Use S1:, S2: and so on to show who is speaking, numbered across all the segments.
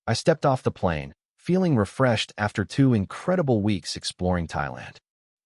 S1: I stepped off the plane, feeling refreshed after 2 incredible weeks exploring Thailand.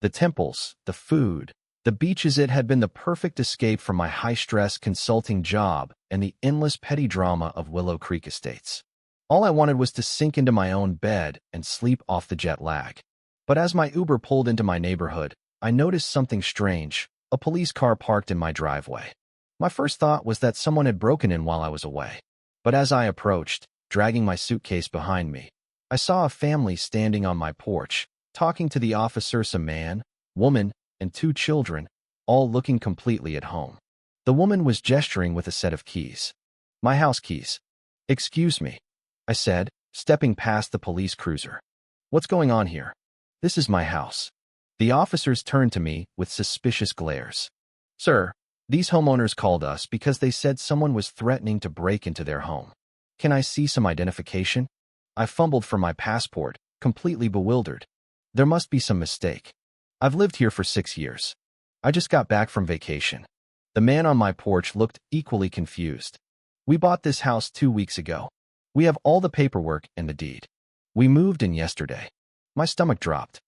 S1: The temples, the food, the beaches. It had been the perfect escape from my high-stress consulting job and the endless petty drama of Willow Creek Estates. All I wanted was to sink into my own bed and sleep off the jet lag. But as my Uber pulled into my neighborhood, I noticed something strange: a police car parked in my driveway. My first thought was that someone had broken in while I was away. But as I approached, dragging my suitcase behind me, I saw a family standing on my porch, talking to the officers: a man, woman, and 2 children, all looking completely at home. The woman was gesturing with a set of keys. My house keys. "Excuse me," I said, stepping past the police cruiser. "What's going on here?" "This is my house." The officers turned to me with suspicious glares. "Sir, these homeowners called us because they said someone was threatening to break into their home. Can I see some identification?" I fumbled for my passport, completely bewildered. There must be some mistake. I've lived here for 6 years. I just got back from vacation. The man on my porch looked equally confused. "We bought this house 2 weeks ago. We have all the paperwork and the deed. We moved in yesterday." My stomach dropped.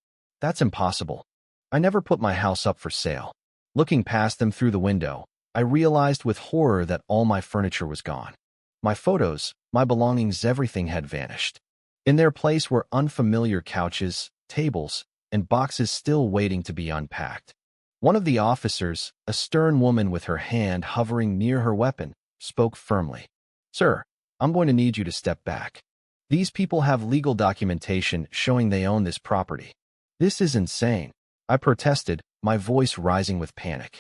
S1: That's impossible. I never put my house up for sale. Looking past them through the window, I realized with horror that all my furniture was gone. My photos, my belongings, everything had vanished. In their place were unfamiliar couches, tables, and boxes still waiting to be unpacked. One of the officers, a stern woman with her hand hovering near her weapon, spoke firmly. "Sir, I'm going to need you to step back. These people have legal documentation showing they own this property." "This is insane," I protested, my voice rising with panic.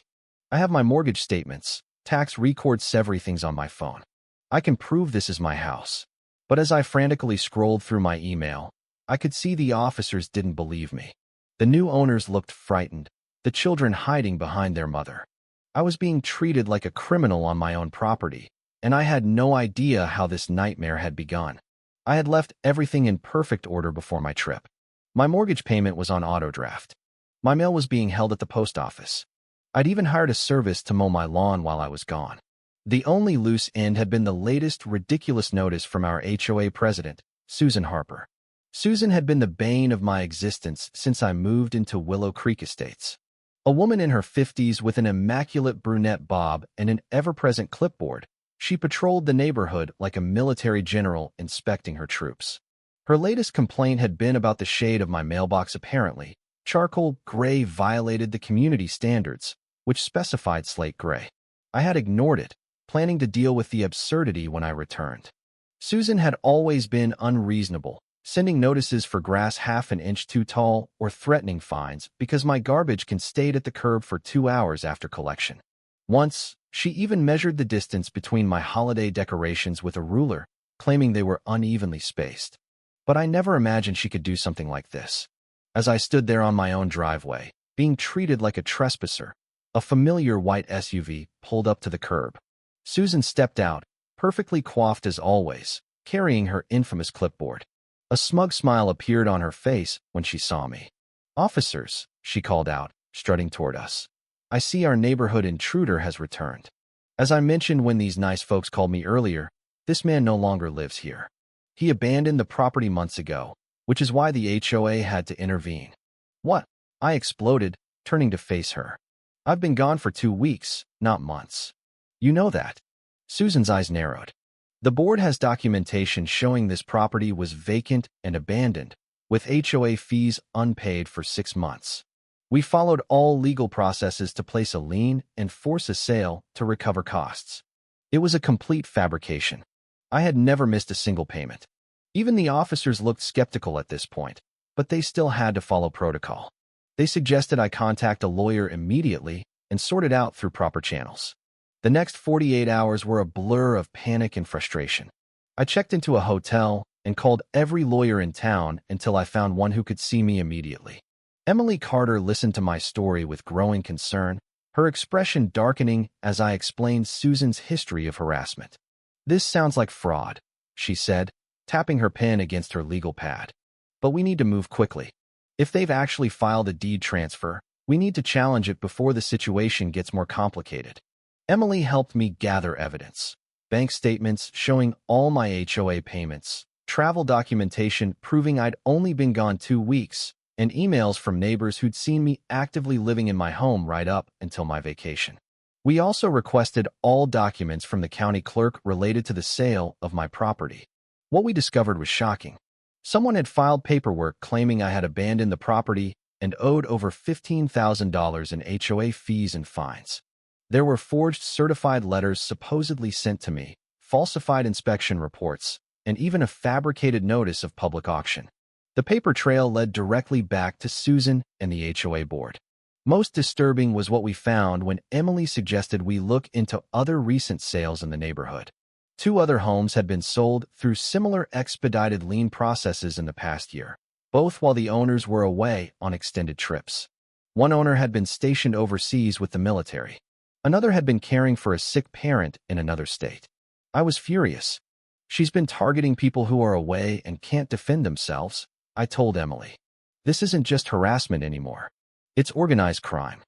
S1: "I have my mortgage statements, tax records, everything's on my phone. I can prove this is my house." But as I frantically scrolled through my email, I could see the officers didn't believe me. The new owners looked frightened, the children hiding behind their mother. I was being treated like a criminal on my own property, and I had no idea how this nightmare had begun. I had left everything in perfect order before my trip. My mortgage payment was on autodraft. My mail was being held at the post office. I'd even hired a service to mow my lawn while I was gone. The only loose end had been the latest ridiculous notice from our HOA president, Susan Harper. Susan had been the bane of my existence since I moved into Willow Creek Estates. A woman in her 50s with an immaculate brunette bob and an ever-present clipboard, she patrolled the neighborhood like a military general inspecting her troops. Her latest complaint had been about the shade of my mailbox. Apparently, charcoal gray violated the community standards, which specified slate gray. I had ignored it, planning to deal with the absurdity when I returned. Susan had always been unreasonable, sending notices for grass half an inch too tall or threatening fines because my garbage can stay at the curb for 2 hours after collection. Once, she even measured the distance between my holiday decorations with a ruler, claiming they were unevenly spaced. But I never imagined she could do something like this. As I stood there on my own driveway, being treated like a trespasser, a familiar white SUV pulled up to the curb. Susan stepped out, perfectly coiffed as always, carrying her infamous clipboard. A smug smile appeared on her face when she saw me. "Officers," she called out, strutting toward us. "I see our neighborhood intruder has returned. As I mentioned when these nice folks called me earlier, this man no longer lives here. He abandoned the property months ago, which is why the HOA had to intervene." "What?" I exploded, turning to face her. "I've been gone for 2 weeks, not months. You know that." Susan's eyes narrowed. "The board has documentation showing this property was vacant and abandoned, with HOA fees unpaid for 6 months. We followed all legal processes to place a lien and force a sale to recover costs. It was a complete fabrication. I had never missed a single payment." Even the officers looked skeptical at this point, but they still had to follow protocol. They suggested I contact a lawyer immediately and sort it out through proper channels. The next 48 hours were a blur of panic and frustration. I checked into a hotel and called every lawyer in town until I found one who could see me immediately. Emily Carter listened to my story with growing concern, her expression darkening as I explained Susan's history of harassment. "This sounds like fraud," she said, tapping her pen against her legal pad. "But we need to move quickly. If they've actually filed a deed transfer, we need to challenge it before the situation gets more complicated." Emily helped me gather evidence: bank statements showing all my HOA payments, travel documentation proving I'd only been gone 2 weeks, and emails from neighbors who'd seen me actively living in my home right up until my vacation. We also requested all documents from the county clerk related to the sale of my property. What we discovered was shocking. Someone had filed paperwork claiming I had abandoned the property and owed over $15,000 in HOA fees and fines. There were forged certified letters supposedly sent to me, falsified inspection reports, and even a fabricated notice of public auction. The paper trail led directly back to Susan and the HOA board. Most disturbing was what we found when Emily suggested we look into other recent sales in the neighborhood. 2 other homes had been sold through similar expedited lien processes in the past year, both while the owners were away on extended trips. One owner had been stationed overseas with the military. Another had been caring for a sick parent in another state. I was furious. "She's been targeting people who are away and can't defend themselves," I told Emily. "This isn't just harassment anymore. It's organized crime."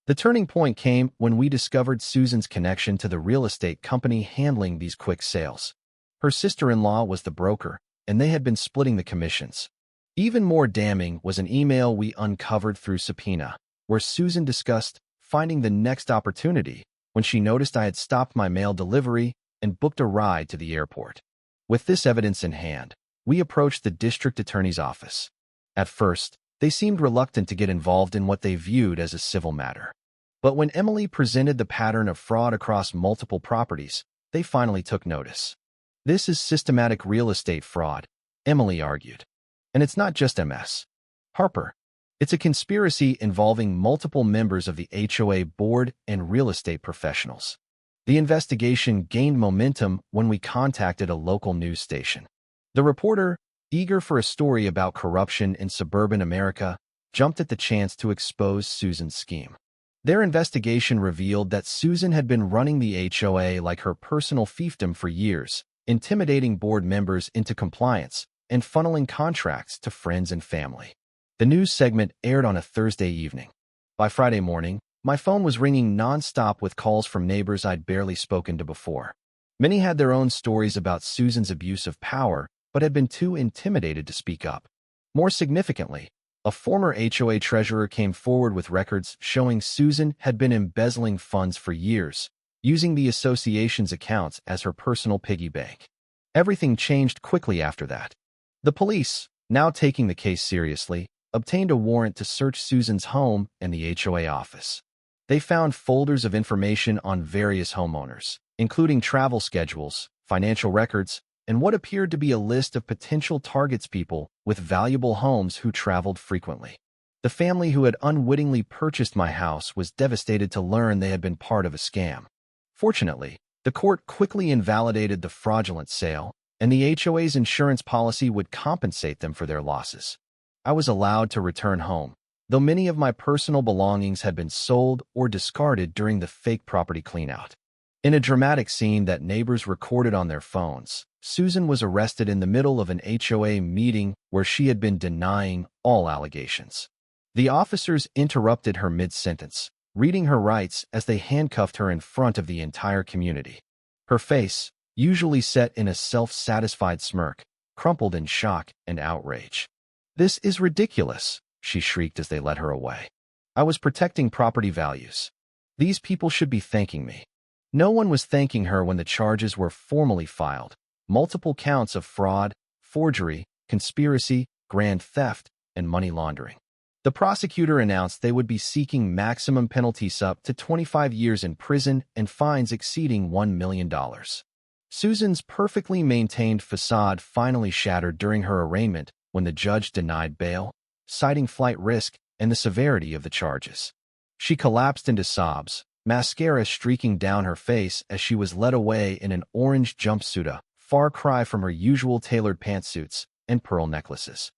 S1: The turning point came when we discovered Susan's connection to the real estate company handling these quick sales. Her sister-in-law was the broker, and they had been splitting the commissions. Even more damning was an email we uncovered through subpoena, where Susan discussed finding the next opportunity when she noticed I had stopped my mail delivery and booked a ride to the airport. With this evidence in hand, we approached the district attorney's office. At first, they seemed reluctant to get involved in what they viewed as a civil matter. But when Emily presented the pattern of fraud across multiple properties, they finally took notice. "This is systematic real estate fraud," Emily argued. "And it's not just MS. Harper. It's a conspiracy involving multiple members of the HOA board and real estate professionals." The investigation gained momentum when we contacted a local news station. The reporter, eager for a story about corruption in suburban America, jumped at the chance to expose Susan's scheme. Their investigation revealed that Susan had been running the HOA like her personal fiefdom for years, intimidating board members into compliance and funneling contracts to friends and family. The news segment aired on a Thursday evening. By Friday morning, my phone was ringing nonstop with calls from neighbors I'd barely spoken to before. Many had their own stories about Susan's abuse of power, but had been too intimidated to speak up. More significantly, a former HOA treasurer came forward with records showing Susan had been embezzling funds for years, using the association's accounts as her personal piggy bank. Everything changed quickly after that. The police, now taking the case seriously, obtained a warrant to search Susan's home and the HOA office. They found folders of information on various homeowners, including travel schedules, financial records, and what appeared to be a list of potential targets, people with valuable homes who traveled frequently. The family who had unwittingly purchased my house was devastated to learn they had been part of a scam. Fortunately, the court quickly invalidated the fraudulent sale, and the HOA's insurance policy would compensate them for their losses. I was allowed to return home, though many of my personal belongings had been sold or discarded during the fake property cleanout. In a dramatic scene that neighbors recorded on their phones, Susan was arrested in the middle of an HOA meeting where she had been denying all allegations. The officers interrupted her mid-sentence, reading her rights as they handcuffed her in front of the entire community. Her face, usually set in a self-satisfied smirk, crumpled in shock and outrage. "This is ridiculous," she shrieked as they led her away. "I was protecting property values. These people should be thanking me." No one was thanking her when the charges were formally filed. Multiple counts of fraud, forgery, conspiracy, grand theft, and money laundering. The prosecutor announced they would be seeking maximum penalties up to 25 years in prison and fines exceeding $1 million. Susan's perfectly maintained facade finally shattered during her arraignment when the judge denied bail, citing flight risk and the severity of the charges. She collapsed into sobs, mascara streaking down her face as she was led away in an orange jumpsuit, a far cry from her usual tailored pantsuits and pearl necklaces.